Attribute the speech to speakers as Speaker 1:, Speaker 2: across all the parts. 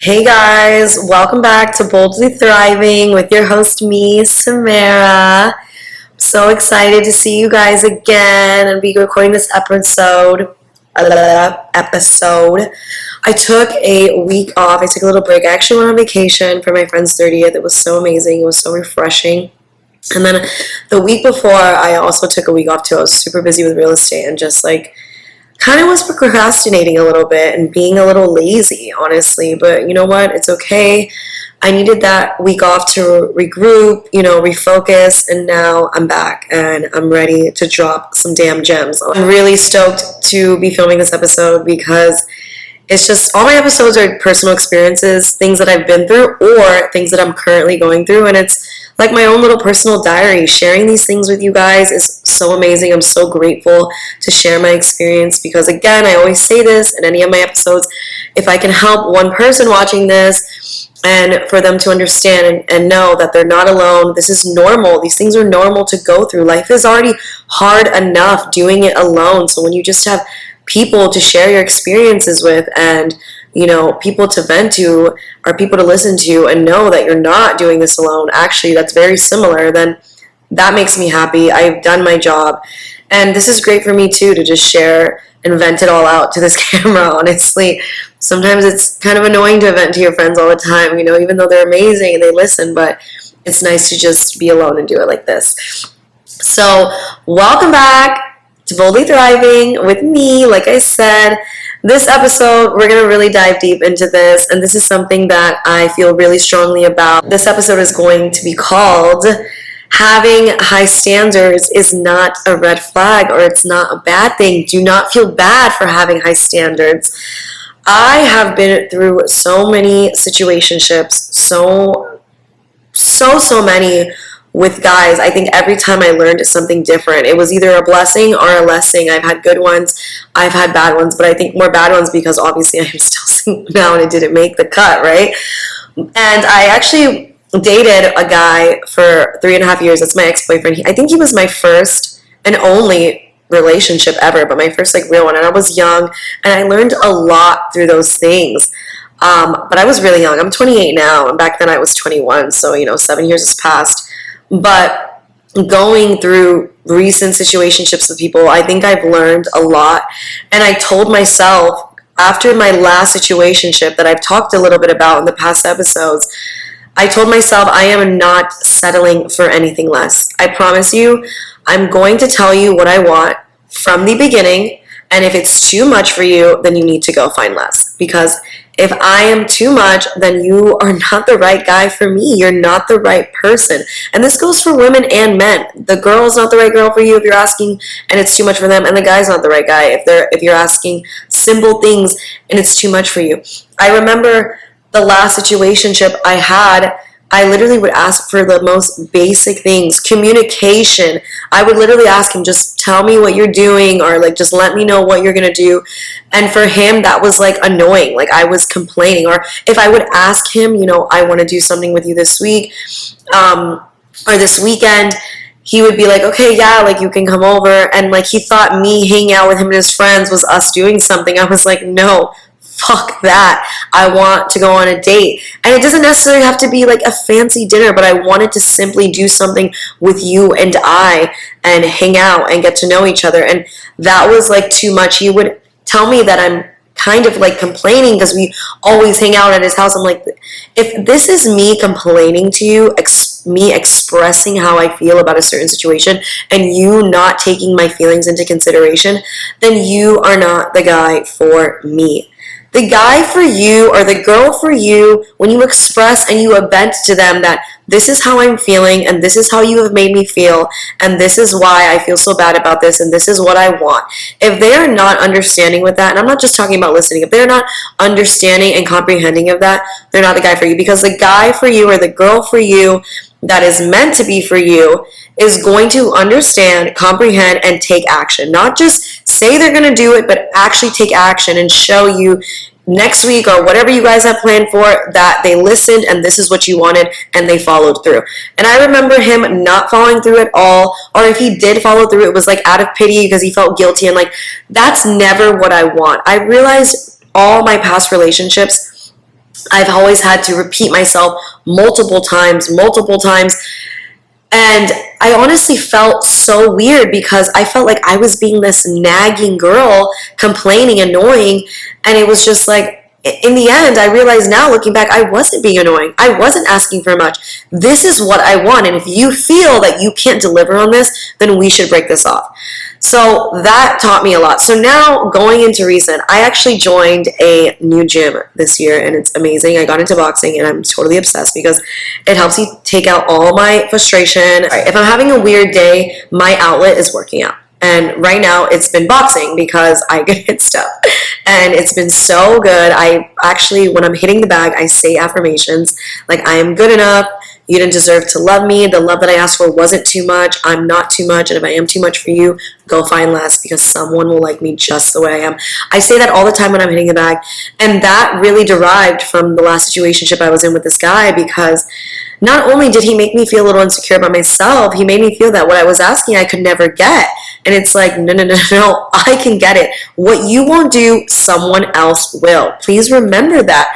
Speaker 1: Hey guys, welcome back to Boldly Thriving with your host, me, Samara. I'm so excited to see you guys again and be recording this episode. I took a week off. I took a little break. I actually went on vacation for my friend's 30th. It was so amazing. It was so refreshing. And then the week before, I also took a week off too. I was super busy with real estate and just kind of was procrastinating a little bit and being a little lazy, honestly. But you know what? It's okay. I needed that week off to regroup, refocus, and now I'm back and I'm ready to drop some damn gems. I'm really stoked to be filming this episode because it's just all my episodes are personal experiences, things that I've been through or things that I'm currently going through, and it's like my own little personal diary. Sharing these things with you guys is so amazing. I'm so grateful to share my experience because, again, I always say this in any of my episodes, if I can help one person watching this and for them to understand and know that they're not alone, this is normal. These things are normal to go through. Life is already hard enough doing it alone. So when you just have people to share your experiences with and people to vent to or people to listen to and know that you're not doing this alone, actually that's very similar, then that makes me happy. I've done my job, and this is great for me too, to just share and vent it all out to this camera. Honestly, sometimes it's kind of annoying to vent to your friends all the time, even though they're amazing and they listen, but it's nice to just be alone and do it like this. So welcome back to Boldly Thriving with me. Like I said, this episode, we're going to really dive deep into this, and this is something that I feel really strongly about. This episode is going to be called Having High Standards is Not a Red Flag, or it's not a bad thing. Do not feel bad for having high standards. I have been through so many situationships, so many with guys. I think every time I learned something different. It was either a blessing or a lesson. I've had good ones, I've had bad ones, but I think more bad ones because obviously I'm still single now and it didn't make the cut, right? And I actually dated a guy for 3.5 years. That's my ex-boyfriend. I think he was my first and only relationship ever, but my first real one. And I was young and I learned a lot through those things. But I was really young. I'm 28 now, and back then I was 21, so 7 years has passed. But going through recent situationships with people, I think I've learned a lot. And I told myself after my last situationship that I've talked a little bit about in the past episodes, I told myself I am not settling for anything less. I promise you, I'm going to tell you what I want from the beginning. And if it's too much for you, then you need to go find less. Because if I am too much, then you are not the right guy for me. You're not the right person. And this goes for women and men. The girl's not the right girl for you if you're asking and it's too much for them, and the guy's not the right guy if you're asking simple things and it's too much for you. I remember the last situationship I had, I literally would ask for the most basic things. Communication. I would literally ask him, just tell me what you're doing, or just let me know what you're going to do. And for him, that was annoying. I was complaining. Or if I would ask him, I want to do something with you this week, or this weekend, he would be like, okay, yeah, you can come over. And he thought me hanging out with him and his friends was us doing something. I was like, no. Fuck that. I want to go on a date. And it doesn't necessarily have to be a fancy dinner, but I wanted to simply do something with you and I and hang out and get to know each other. And that was too much. He would tell me that I'm kind of complaining because we always hang out at his house. I'm like, if this is me complaining to you, me expressing how I feel about a certain situation and you not taking my feelings into consideration, then you are not the guy for me. The guy for you or the girl for you, when you express and you vent to them that this is how I'm feeling and this is how you have made me feel and this is why I feel so bad about this and this is what I want. If they are not understanding with that, and I'm not just talking about listening, if they're not understanding and comprehending of that, they're not the guy for you. Because the guy for you or the girl for you that is meant to be for you is going to understand, comprehend, and take action. Not just say they're going to do it, but actually take action and show you next week or whatever you guys have planned for that they listened and this is what you wanted and they followed through. And I remember him not following through at all, or if he did follow through, it was out of pity because he felt guilty, and that's never what I want. I realized all my past relationships I've always had to repeat myself multiple times. And I honestly felt so weird because I felt like I was being this nagging girl, complaining, annoying. And it was just like, in the end, I realize now, looking back, I wasn't being annoying. I wasn't asking for much. This is what I want. And if you feel that you can't deliver on this, then we should break this off. So that taught me a lot. So now going into recent, I actually joined a new gym this year and it's amazing. I got into boxing and I'm totally obsessed because it helps me take out all my frustration. If I'm having a weird day, my outlet is working out. And right now it's been boxing because I get hit stuff. And it's been so good. I actually, when I'm hitting the bag, I say affirmations like I am good enough. You didn't deserve to love me. The love that I asked for wasn't too much. I'm not too much. And if I am too much for you, go find less because someone will like me just the way I am. I say that all the time when I'm hitting the bag. And that really derived from the last situationship I was in with this guy because not only did he make me feel a little insecure about myself, he made me feel that what I was asking I could never get. And it's like, no, I can get it. What you won't do, someone else will. Please remember that.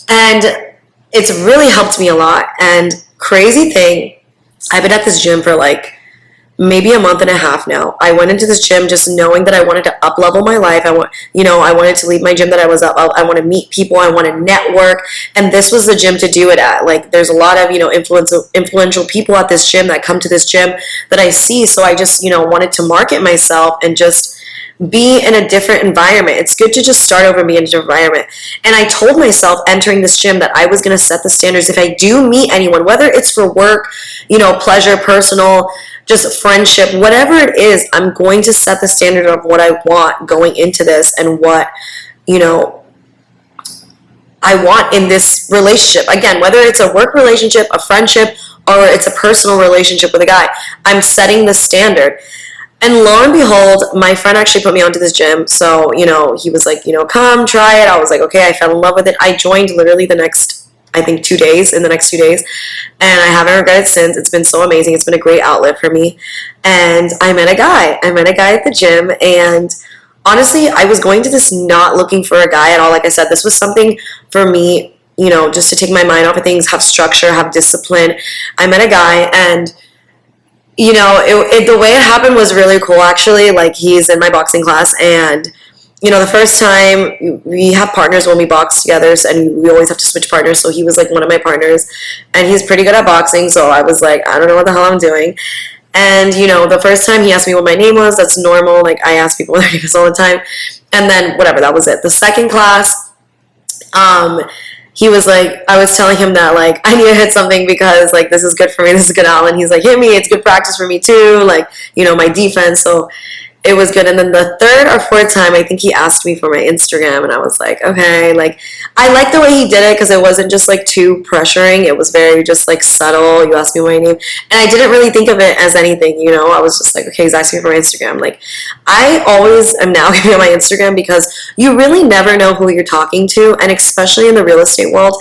Speaker 1: And it's really helped me a lot. And crazy thing, I've been at this gym for like maybe a month and a half now. I went into this gym just knowing that I wanted to up level my life. I wanted to leave my gym that I was up. I want to meet people. I want to network. And this was the gym to do it at. Like there's a lot of, influential people at this gym that come to this gym that I see. So I just, wanted to market myself and just be in a different environment. It's good to just start over and be in a different environment. And I told myself entering this gym that I was going to set the standards. If I do meet anyone, whether it's for work, pleasure, personal, just friendship, whatever it is, I'm going to set the standard of what I want going into this and what, I want in this relationship. Again, whether it's a work relationship, a friendship, or it's a personal relationship with a guy, I'm setting the standard. And lo and behold, my friend actually put me onto this gym. So, he was like, come try it. I was like, okay, I fell in love with it. I joined literally the next 2 days, in the next 2 days. And I haven't regretted since. It's been so amazing. It's been a great outlet for me. And I met a guy at the gym. And honestly, I was going to this not looking for a guy at all. Like I said, this was something for me, just to take my mind off of things, have structure, have discipline. I met a guy and the way it happened was really cool, actually. Like, he's in my boxing class, and, the first time we have partners when we box together, and we always have to switch partners, so he was, like, one of my partners, and he's pretty good at boxing, so I was like, I don't know what the hell I'm doing. And, the first time he asked me what my name was. That's normal. Like, I ask people their names all the time. And then, whatever, that was it. The second class, he was like, I was telling him that, like, I need to hit something because, like, this is good for me, this is good out. And he's like, hit me, it's good practice for me too, like, my defense. So it was good. And then the third or fourth time, I think he asked me for my Instagram, and I was like, okay. Like, I liked the way he did it because it wasn't just, like, too pressuring. It was very just, like, subtle. You asked me my name. And I didn't really think of it as anything, I was just like, okay, he's asking me for my Instagram. Like, I always am now giving him my Instagram because you really never know who you're talking to. And especially in the real estate world,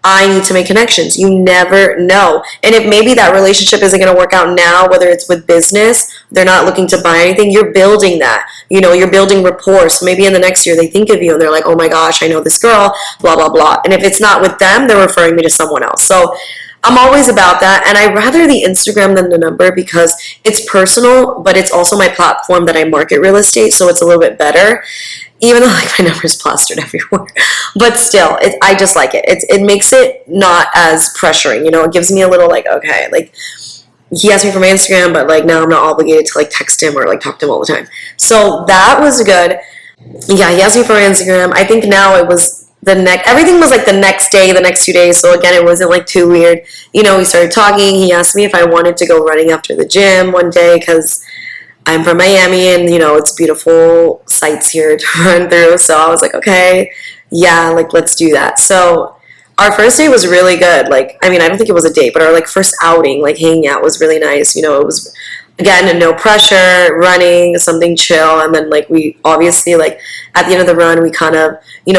Speaker 1: I need to make connections. You never know. And if maybe that relationship isn't going to work out now, whether it's with business, they're not looking to buy anything, you're building that. You're building rapport. So maybe in the next year they think of you and they're like, oh my gosh, I know this girl, blah, blah, blah. And if it's not with them, they're referring me to someone else. So I'm always about that. And I rather the Instagram than the number because it's personal, but it's also my platform that I market real estate. So it's a little bit better. Even though, like, my number's plastered everywhere. But still, I just like it. It makes it not as pressuring, It gives me a little, like, okay, like, he asked me for my Instagram, but, like, now I'm not obligated to, like, text him or, like, talk to him all the time. So that was good. Yeah, he asked me for my Instagram. I think now it was everything was, like, the next day, the next 2 days. So, again, it wasn't, like, too weird. We started talking. He asked me if I wanted to go running after the gym one day because I'm from Miami and, it's beautiful sights here to run through. So I was like, okay, yeah, like, let's do that. So our first date was really good. Like, I don't think it was a date, but our, like, first outing, like, hanging out was really nice. It was, again, no pressure, running, something chill. And then, like, we obviously, like, at the end of the run, we kind of,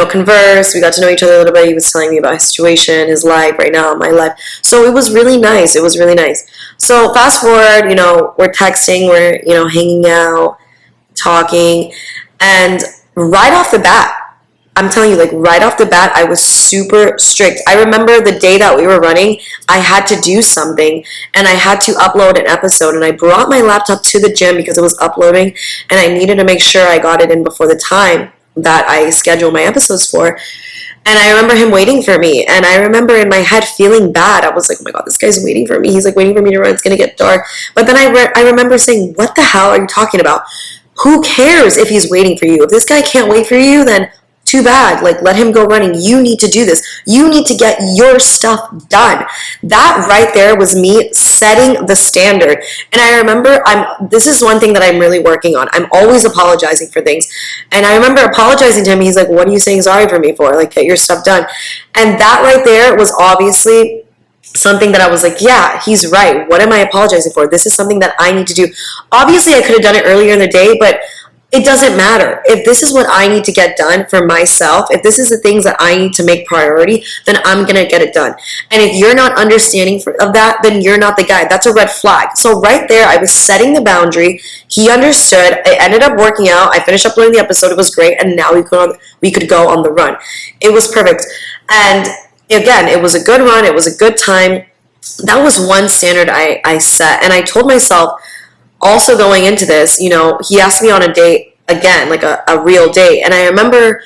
Speaker 1: conversed. We got to know each other a little bit. He was telling me about his situation, his life right now, my life. So it was really nice. It was really nice. So fast forward, we're texting, we're, hanging out, talking. And right off the bat, I'm telling you, like right off the bat, I was super strict. I remember the day that we were running, I had to do something and I had to upload an episode, and I brought my laptop to the gym because it was uploading and I needed to make sure I got it in before the time that I scheduled my episodes for. And I remember him waiting for me, and I remember in my head feeling bad. I was like, oh my God, this guy's waiting for me. He's like waiting for me to run. It's going to get dark. But then I remember saying, what the hell are you talking about? Who cares if he's waiting for you? If this guy can't wait for you, then too bad. Like, let him go running. You need to do this. You need to get your stuff done. That right there was me setting the standard. And I remember this is one thing that I'm really working on. I'm always apologizing for things. And I remember apologizing to him. He's like, what are you saying sorry for me for? Like, get your stuff done. And that right there was obviously something that I was like, yeah, he's right. What am I apologizing for? This is something that I need to do. Obviously, I could have done it earlier in the day, but it doesn't matter. If this is what I need to get done for myself, if this is the things that I need to make priority, then I'm going to get it done. And if you're not understanding of that, then you're not the guy. That's a red flag. So right there, I was setting the boundary. He understood. I ended up working out. I finished uploading the episode. It was great. And now we could go on the run. It was perfect. And again, it was a good run. It was a good time. That was one standard I set. And I told myself, also going into this, you know, he asked me on a date again, like a real date. And I remember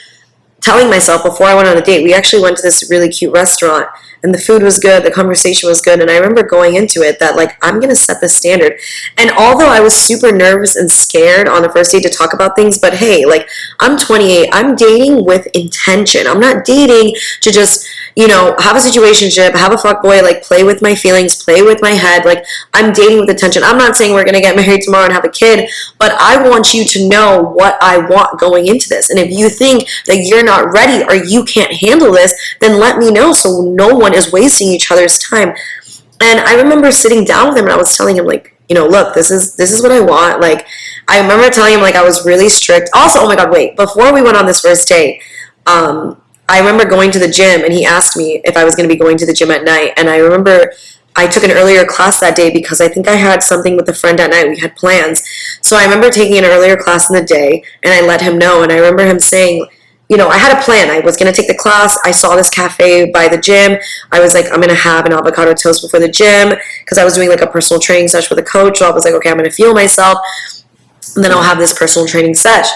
Speaker 1: telling myself before I went on a date, we actually went to this really cute restaurant and the food was good, the conversation was good. And I remember going into it that like, I'm going to set the standard. And although I was super nervous and scared on the first date to talk about things, but hey, like I'm 28, I'm dating with intention. I'm not dating to just, you know, have a situationship, have a fuckboy, like play with my feelings, play with my head. Like I'm dating with intention. I'm not saying we're going to get married tomorrow and have a kid, but I want you to know what I want going into this. And if you think that you're not ready or you can't handle this, then let me know so no one is wasting each other's time. And I remember sitting down with him and I was telling him like, you know, look, this is what I want. Like I remember telling him like I was really strict. Also, oh my God, wait, before we went on this first date, I remember going to the gym and he asked me if I was going to be going to the gym at night. And I remember I took an earlier class that day because I think I had something with a friend at night. We had plans. So I remember taking an earlier class in the day and I let him know. And I remember him saying, you know, I had a plan. I was going to take the class. I saw this cafe by the gym. I was like, I'm going to have an avocado toast before the gym because I was doing like a personal training session with a coach. So I was like, okay, I'm going to feel myself. And then I'll have this personal training session.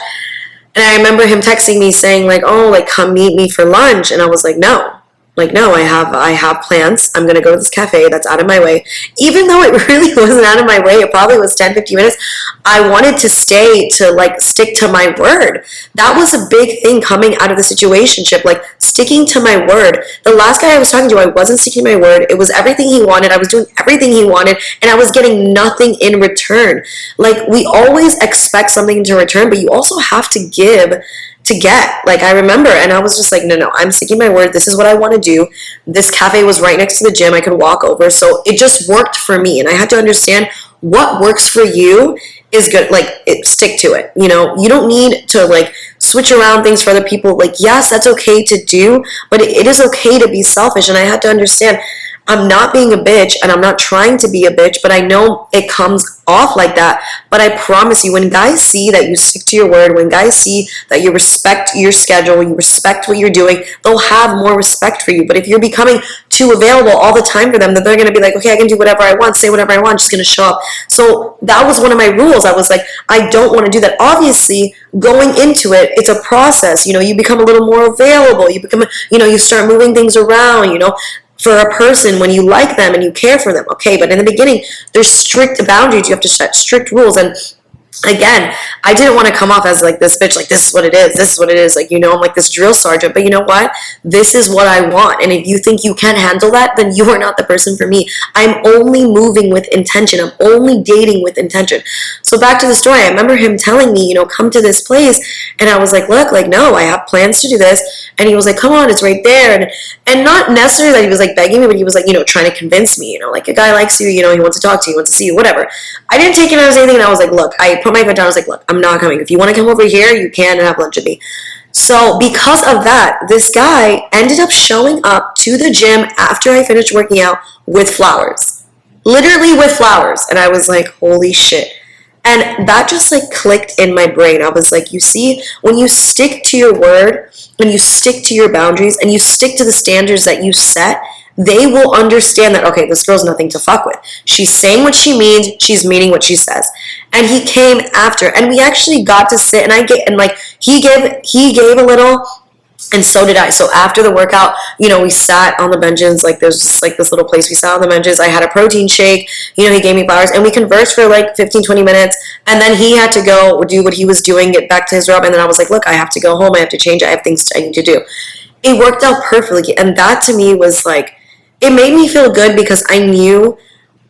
Speaker 1: And I remember him texting me saying like, oh, like come meet me for lunch. And I was like, no, I have plans. I'm going to go to this cafe that's out of my way. Even though it really wasn't out of my way, it probably was 10, 15 minutes. I wanted to stay to like stick to my word. That was a big thing coming out of the situationship, like sticking to my word. The last guy I was talking to, I wasn't sticking to my word. It was everything he wanted. I was doing everything he wanted and I was getting nothing in return. Like we always expect something to return, but you also have to give to get. Like I remember, and I was just like, no, I'm sticking my word. This is what I want to do. This cafe was right next to the gym. I could walk over. So it just worked for me. And I had to understand what works for you is good. Like stick to it. You know, you don't need to like switch around things for other people. Like, yes, that's okay to do, but it is okay to be selfish. And I had to understand I'm not being a bitch and I'm not trying to be a bitch, but I know it comes off like that. But I promise you, when guys see that you stick to your word, when guys see that you respect your schedule, you respect what you're doing, they'll have more respect for you. But if you're becoming too available all the time for them, then they're going to be like, okay, I can do whatever I want, say whatever I want, I'm just going to show up. So that was one of my rules. I was like, I don't want to do that. Obviously, going into it, it's a process. You know, you become a little more available. You become, you know, you start moving things around, you know, for a person when you like them and you care for them. Okay, but in the beginning, there's strict boundaries. You have to set strict rules. And again, I didn't want to come off as like this bitch, like this is what it is, this is what it is, like, you know, I'm like this drill sergeant, but you know what, this is what I want. And if you think you can't handle that, then you are not the person for me. I'm only moving with intention. I'm only dating with intention. So back to the story, I remember him telling me, you know, come to this place, and I was like, look, like, no, I have plans to do this. And he was like, come on, it's right there. And not necessarily that he was like begging me, but he was like, you know, trying to convince me, you know, like a guy likes you, you know, he wants to talk to you, he wants to see you, whatever. I didn't take it as anything, and I was like, look, I put my foot down. I was like, look, I'm not coming. If you want to come over here, you can and have lunch with me. So because of that, this guy ended up showing up to the gym after I finished working out with flowers. Literally with flowers. And I was like, holy shit. And that just like clicked in my brain. I was like, you see, when you stick to your word, when you stick to your boundaries, and you stick to the standards that you set, they will understand that, okay, this girl's nothing to fuck with. She's saying what she means, she's meaning what she says. And he came after, and we actually got to sit, and like he gave a little, and so did I. So after the workout, we sat on the benches. Like there's just like this little place we sat on the benches. I had a protein shake. He gave me flowers, and we conversed for like 15, 20 minutes. And then he had to go do what he was doing, get back to his job. And then I was like, look, I have to go home. I have to change. I have things I need to do. It worked out perfectly. And that to me was like, it made me feel good because I knew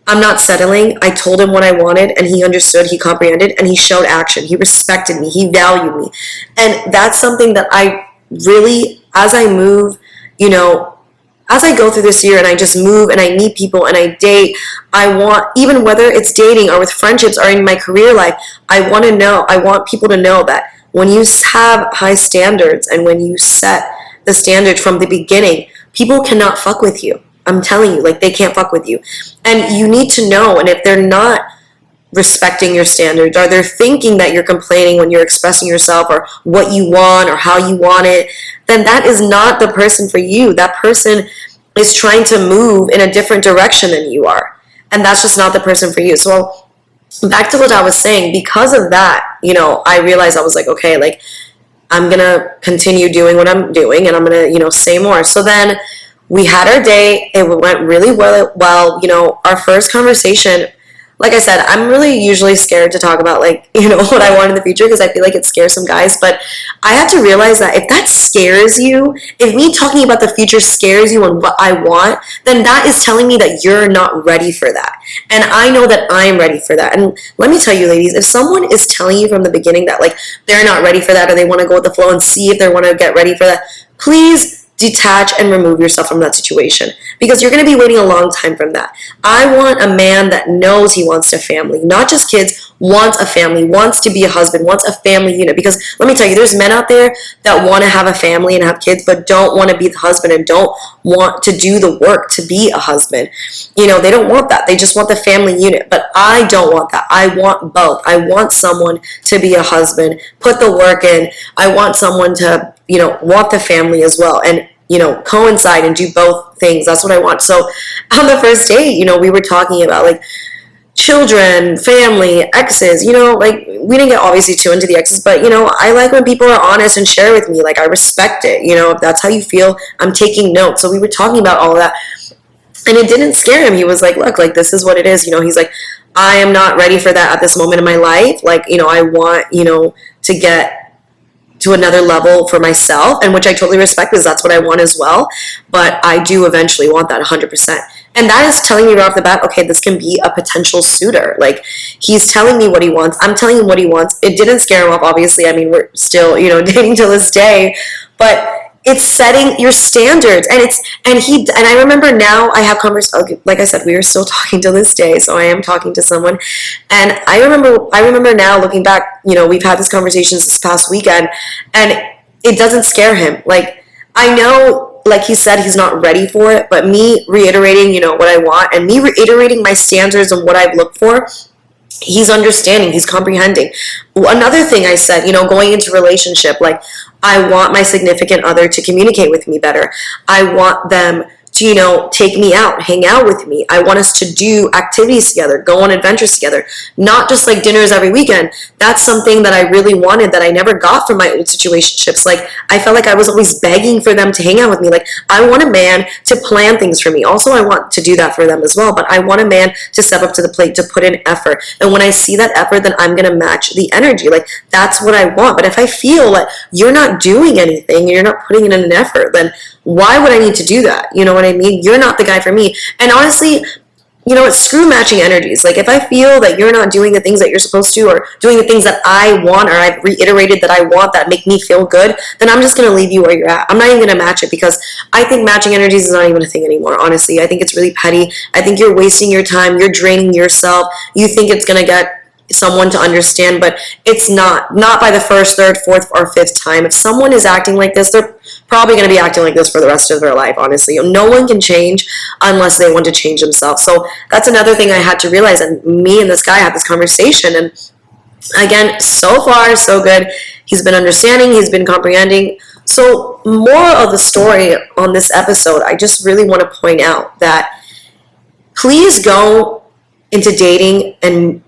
Speaker 1: I'm not settling. I told him what I wanted, and he understood, he comprehended, and he showed action. He respected me. He valued me. And that's something that I really, as I move, as I go through this year and I just move and I meet people and I date, I want, even whether it's dating or with friendships or in my career life, I want people to know that when you have high standards and when you set the standard from the beginning, people cannot fuck with you. I'm telling you, like, they can't fuck with you. And you need to know, and if they're not respecting your standards, or they're thinking that you're complaining when you're expressing yourself or what you want or how you want it, then that is not the person for you. That person is trying to move in a different direction than you are. And that's just not the person for you. So back to what I was saying, because of that, I realized, I was like, okay, like, I'm going to continue doing what I'm doing, and I'm going to, say more. So then we had our date. It went really well. Our first conversation, like I said, I'm really usually scared to talk about, like, what I want in the future, because I feel like it scares some guys. But I had to realize that if that scares you, if me talking about the future scares you and what I want, then that is telling me that you're not ready for that. And I know that I'm ready for that. And let me tell you, ladies, if someone is telling you from the beginning that, like, they're not ready for that, or they want to go with the flow and see if they want to get ready for that, please detach and remove yourself from that situation, because you're going to be waiting a long time from that. I want a man that knows he wants a family, not just kids, wants a family, wants to be a husband, wants a family unit. Because let me tell you, there's men out there that want to have a family and have kids, but don't want to be the husband and don't want to do the work to be a husband. They don't want that. They just want the family unit. But I don't want that. I want both. I want someone to be a husband, put the work in. I want someone to, want the family as well, and coincide and do both things. That's what I want. So on the first date, we were talking about, like, children, family, exes, like, we didn't get obviously too into the exes, but, I like when people are honest and share with me. Like, I respect it. If that's how you feel, I'm taking notes. So we were talking about all of that, and it didn't scare him. He was like, look, like, this is what it is. He's like, I am not ready for that at this moment in my life. Like, I want, to get to another level for myself, and which I totally respect, because that's what I want as well. But I do eventually want that 100%. And that is telling me right off the bat, okay, this can be a potential suitor. Like, he's telling me what he wants. I'm telling him what he wants. It didn't scare him off, obviously. I mean, we're still, dating till this day. But it's setting your standards. And I remember now I have conversations, like I said, we are still talking to this day. So I am talking to someone. And I remember now looking back, we've had these conversations this past weekend, and it doesn't scare him. Like, I know, like he said, he's not ready for it, but me reiterating, what I want, and me reiterating my standards and what I've looked for, he's understanding, he's comprehending. Another thing I said, going into relationship, like, I want my significant other to communicate with me better. I want them to, take me out, hang out with me. I want us to do activities together, go on adventures together, not just like dinners every weekend. That's something that I really wanted that I never got from my old situationships. Like, I felt like I was always begging for them to hang out with me. Like, I want a man to plan things for me. Also, I want to do that for them as well, but I want a man to step up to the plate, to put in effort. And when I see that effort, then I'm going to match the energy. Like, that's what I want. But if I feel like you're not doing anything and you're not putting in an effort, then why would I need to do that? You know what I mean? You're not the guy for me. And honestly, it's screw matching energies. Like, if I feel that you're not doing the things that you're supposed to, or doing the things that I want, or I've reiterated that I want that make me feel good, then I'm just going to leave you where you're at. I'm not even going to match it, because I think matching energies is not even a thing anymore, honestly. I think it's really petty. I think you're wasting your time. You're draining yourself. You think it's going to get someone to understand, but it's not by the first, third, fourth, or fifth time. If someone is acting like this, they're probably going to be acting like this for the rest of their life, honestly. No one can change unless they want to change themselves. So that's another thing I had to realize, and me and this guy had this conversation, and Again, so far, so good. He's been understanding, he's been comprehending. So, moral of the story on this episode, I just really want to point out that please go into dating and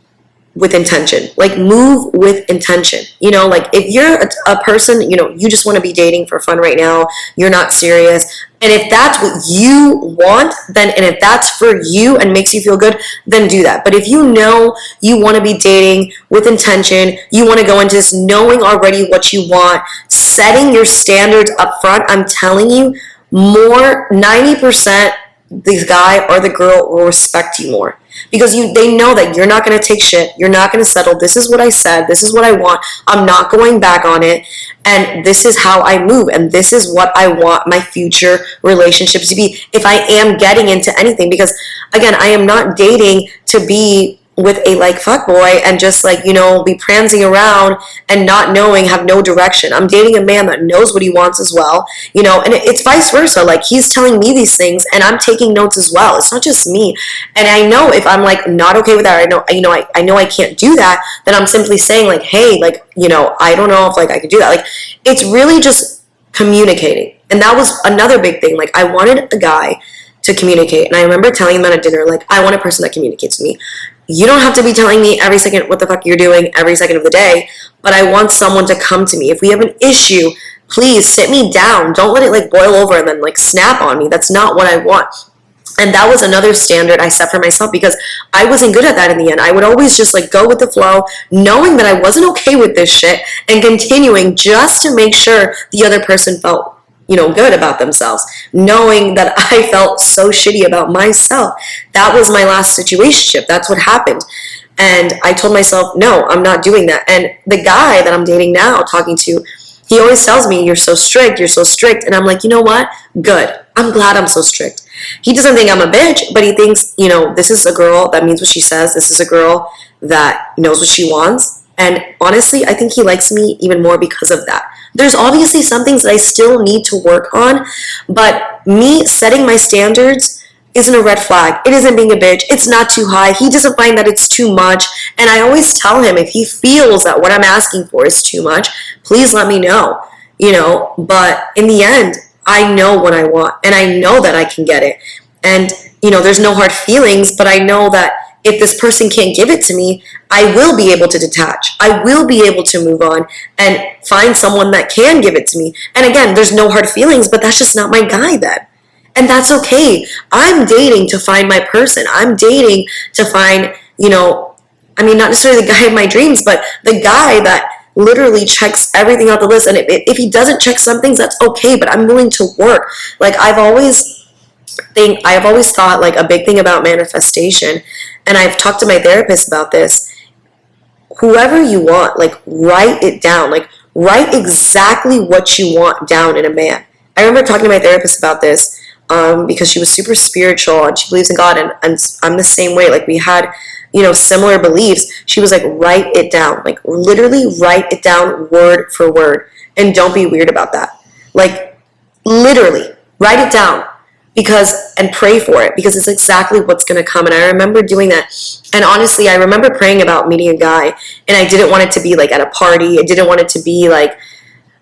Speaker 1: with intention. Like, move with intention. You know, like, if you're a person, you know, you just want to be dating for fun right now, you're not serious, and if that's what you want, then, and if that's for you and makes you feel good, then do that. But if you know you want to be dating with intention, you want to go into this knowing already what you want, setting your standards up front, I'm telling you, 90%, the guy or the girl will respect you more, because they know that you're not going to take shit, you're not going to settle. This is what I said, this is what I want, I'm not going back on it, and this is how I move, and this is what I want my future relationships to be if I am getting into anything. Because again, I am not dating to be with a like fuck boy and just like, you know, be prancing around and not knowing, have no direction. I'm dating a man that knows what he wants as well, you know, and it's vice versa. Like, he's telling me these things and I'm taking notes as well. It's not just me. And I know if I'm like not okay with that, I know I can't do that, then I'm simply saying like, hey, like, you know, I don't know if like I could do that. Like, it's really just communicating. And that was another big thing. Like, I wanted a guy to communicate. And I remember telling him at a dinner, like, I want a person that communicates with me. You don't have to be telling me every second what the fuck you're doing every second of the day, but I want someone to come to me. If we have an issue, please sit me down. Don't let it like boil over and then like snap on me. That's not what I want. And that was another standard I set for myself, because I wasn't good at that in the end. I would always just like go with the flow, knowing that I wasn't okay with this shit, and continuing just to make sure the other person felt, you know, good about themselves, knowing that I felt so shitty about myself. That was my last situationship. That's what happened. And I told myself, no, I'm not doing that. And the guy that I'm dating now, talking to, he always tells me, you're so strict, you're so strict. And I'm like, you know what? Good. I'm glad I'm so strict. He doesn't think I'm a bitch, but he thinks, you know, this is a girl that means what she says. This is a girl that knows what she wants. And honestly, I think he likes me even more because of that. There's obviously some things that I still need to work on, but me setting my standards isn't a red flag. It isn't being a bitch. It's not too high. He doesn't find that it's too much. And I always tell him, if he feels that what I'm asking for is too much, please let me know, you know. But in the end, I know what I want, and I know that I can get it. And, you know, there's no hard feelings, but I know that if this person can't give it to me, I will be able to detach. I will be able to move on and find someone that can give it to me. And again, there's no hard feelings, but that's just not my guy then. And that's okay. I'm dating to find my person. I'm dating to find, you know, I mean, not necessarily the guy of my dreams, but the guy that literally checks everything out the list. And if he doesn't check some things, that's okay, but I'm willing to work. Like, I've always thought like a big thing about manifestation, and I've talked to my therapist about this. Whoever you want, like, write it down. Like, write exactly what you want down in a man. I remember talking to my therapist about this because she was super spiritual and she believes in God, and I'm the same way. Like, we had, you know, similar beliefs. She was like, write it down. Like, literally write it down word for word, and don't be weird about that. Like, literally write it down. And pray for it, because it's exactly what's going to come. And I remember doing that. And honestly, I remember praying about meeting a guy, and I didn't want it to be like at a party. I didn't want it to be like,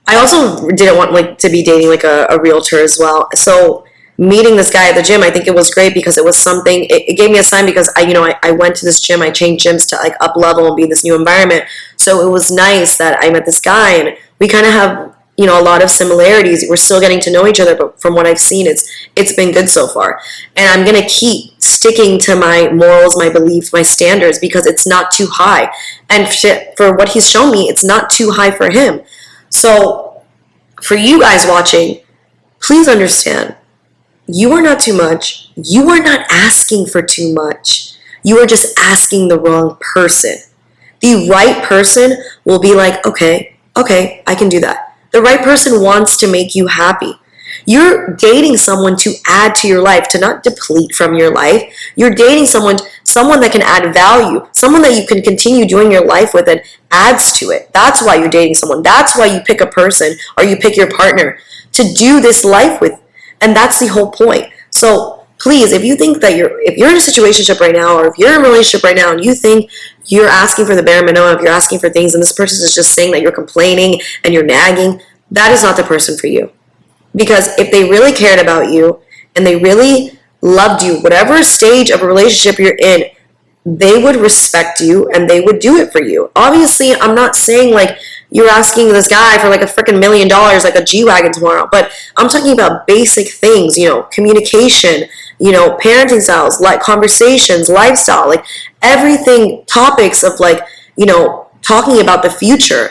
Speaker 1: I also didn't want like to be dating like a realtor as well. So meeting this guy at the gym, I think it was great, because it was something, it gave me a sign, because I went to this gym, I changed gyms to like up level and be in this new environment. So it was nice that I met this guy, and we kind of have, you know, a lot of similarities. We're still getting to know each other, but from what I've seen, it's been good so far. And I'm going to keep sticking to my morals, my beliefs, my standards, because it's not too high. And for what he's shown me, it's not too high for him. So for you guys watching, please understand, you are not too much. You are not asking for too much. You are just asking the wrong person. The right person will be like, okay, I can do that. The right person wants to make you happy. You're dating someone to add to your life, to not deplete from your life. You're dating someone that can add value, someone that you can continue doing your life with and adds to it. That's why you're dating someone. That's why you pick a person or you pick your partner to do this life with. And that's the whole point. So please, if you think that if you're in a situationship right now, or if you're in a relationship right now and you think you're asking for the bare minimum, if you're asking for things and this person is just saying that you're complaining and you're nagging, that is not the person for you. Because if they really cared about you and they really loved you, whatever stage of a relationship you're in, they would respect you and they would do it for you. Obviously, I'm not saying like you're asking this guy for like a freaking $1 million, like a G-Wagon tomorrow, but I'm talking about basic things, communication, parenting styles, like conversations, lifestyle, like everything, topics of like, talking about the future.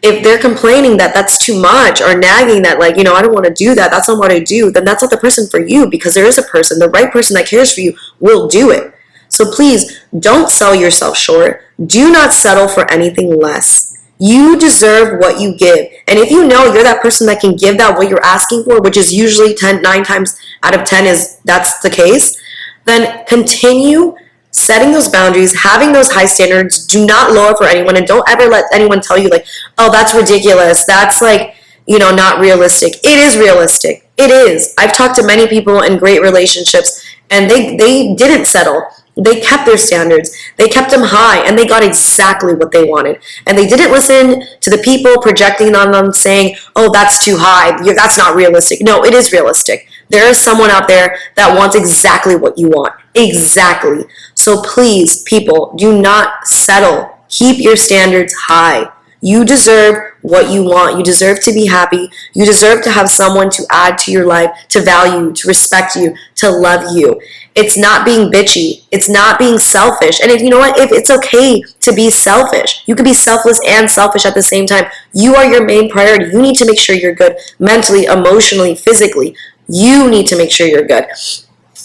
Speaker 1: If they're complaining that that's too much or nagging that like, I don't want to do that, that's not what I do, then that's not the person for you, because there is a person, the right person that cares for you will do it. So please don't sell yourself short. Do not settle for anything less. You deserve what you give. And if you know you're that person that can give that what you're asking for, which is usually 9 times out of 10 is that's the case, then continue setting those boundaries, having those high standards. Do not lower for anyone, and don't ever let anyone tell you like, oh, that's ridiculous. That's like, not realistic. It is realistic. It is. I've talked to many people in great relationships and they didn't settle. They kept their standards. They kept them high, and they got exactly what they wanted. And they didn't listen to the people projecting on them saying, oh, that's too high. That's not realistic. No, it is realistic. There is someone out there that wants exactly what you want. Exactly. So please, people, do not settle. Keep your standards high. You deserve what you want. You deserve to be happy. You deserve to have someone to add to your life, to value you, to respect you, to love you. It's not being bitchy. It's not being selfish. And if you know what, if it's okay to be selfish, you can be selfless and selfish at the same time. You are your main priority. You need to make sure you're good mentally, emotionally, physically. You need to make sure you're good.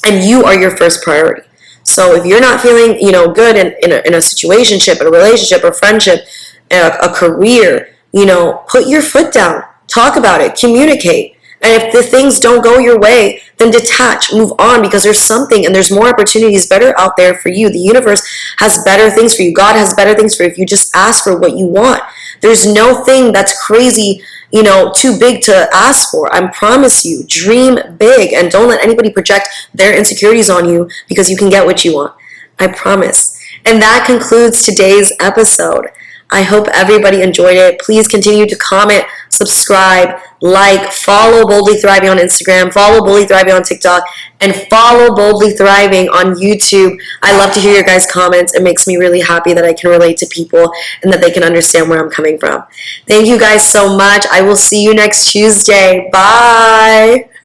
Speaker 1: And you are your first priority. So if you're not feeling, good in a situationship, in a relationship, a friendship, a career, put your foot down. Talk about it. Communicate. And if the things don't go your way, then detach, move on, because there's something and there's more opportunities better out there for you. The universe has better things for you. God has better things for you if you just ask for what you want. There's no thing that's crazy, too big to ask for. I promise you, dream big and don't let anybody project their insecurities on you because you can get what you want. I promise. And that concludes today's episode. I hope everybody enjoyed it. Please continue to comment, subscribe, like, follow Boldly Thriving on Instagram, follow Boldly Thriving on TikTok, and follow Boldly Thriving on YouTube. I love to hear your guys' comments. It makes me really happy that I can relate to people and that they can understand where I'm coming from. Thank you guys so much. I will see you next Tuesday. Bye.